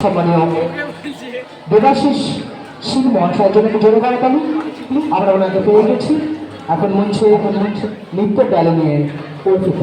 সম্মানীয় দেবাশিস শিল মহাশয়ের জন্য জোরে করাতালি। আমরা ওনাকে পেয়ে গেছি। এখন মঞ্চে নৃত্য ট্যালে নিয়ে পরিচিত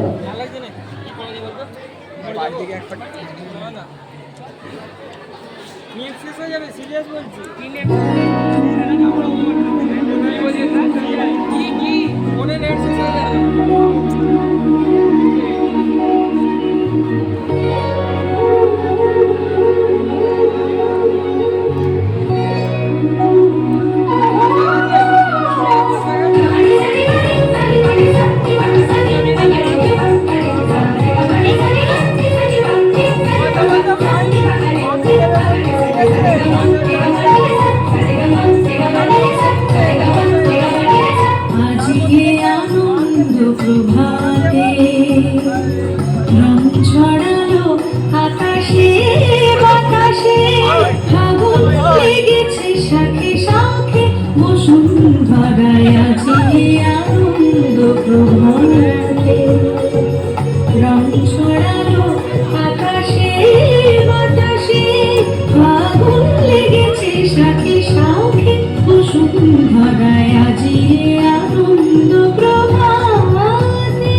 প্রভাতে রং ছড়ালো আকাশে বাতাসে, ফাগুন লেগেছে শাখে শাখে, বসুন্ধরায় আছে আনন্দ প্রভাতে। রং ছড়ালো আকাশে বাতাসে, ফাগুন লেগেছে শাখে শাখে, বসুন্ধরায় আছে আনন্দ প্রভাতে।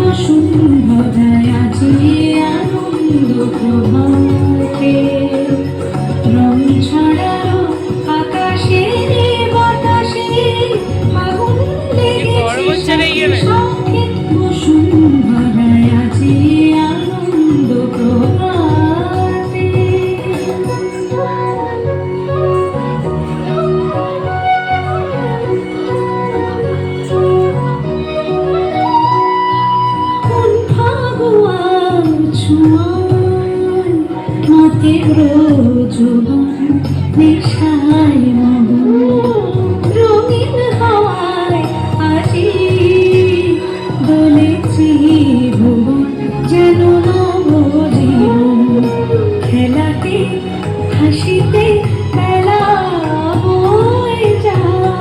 বসুন্ধরায় আছে আনন্দ প্রভাতে। রং ছড়ালো আকাশে বাতাসে, ফাগুন লেগেছে শাখে, বসুন্ধরায় আছে আনন্দ প্রভাতে। নেশায় মগন রঙিন হাওয়ায় আজি দোলেছে ভুবন, যেন নবজীবন। খেলাতে হাসিতে বেলা বয়ে যায়,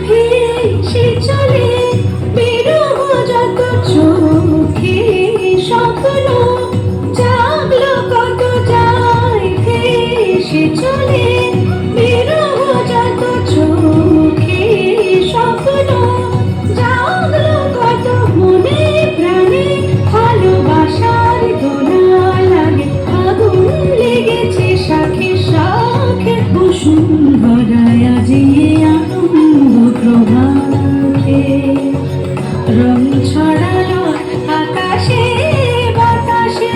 ভেসে চলে বিরহ যত চোখে স্বপ্ন, জাগলো কত যায় ভেসে চলে বিরহ যত চোখে স্বপ্ন, জাগলো কত মনে প্রাণে ভালোবাসার দোলা লাগে, আগুন লেগেছে শাখে শাখে, বসুন্ধরায় আজি আনন্দ প্রভাতে। রং ছড়ালো আকাশে বাতাসে,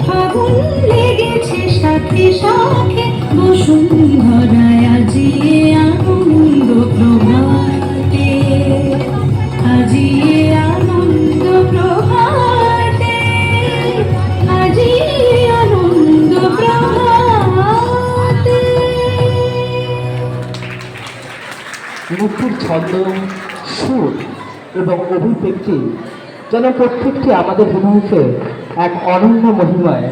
ফাগুন লেগেছে শাখে শাখে, বসুন্ধরায় আজি আনন্দ প্রভাতে। আজি আনন্দ প্রভাতে, আজি আনন্দ প্রভাতে। নৃত্যের ছন্দ, সুর এবং অভিব্যক্তি যেন প্রত্যেকটি আমাদের হৃদয়কে এক অনন্য মহিমায়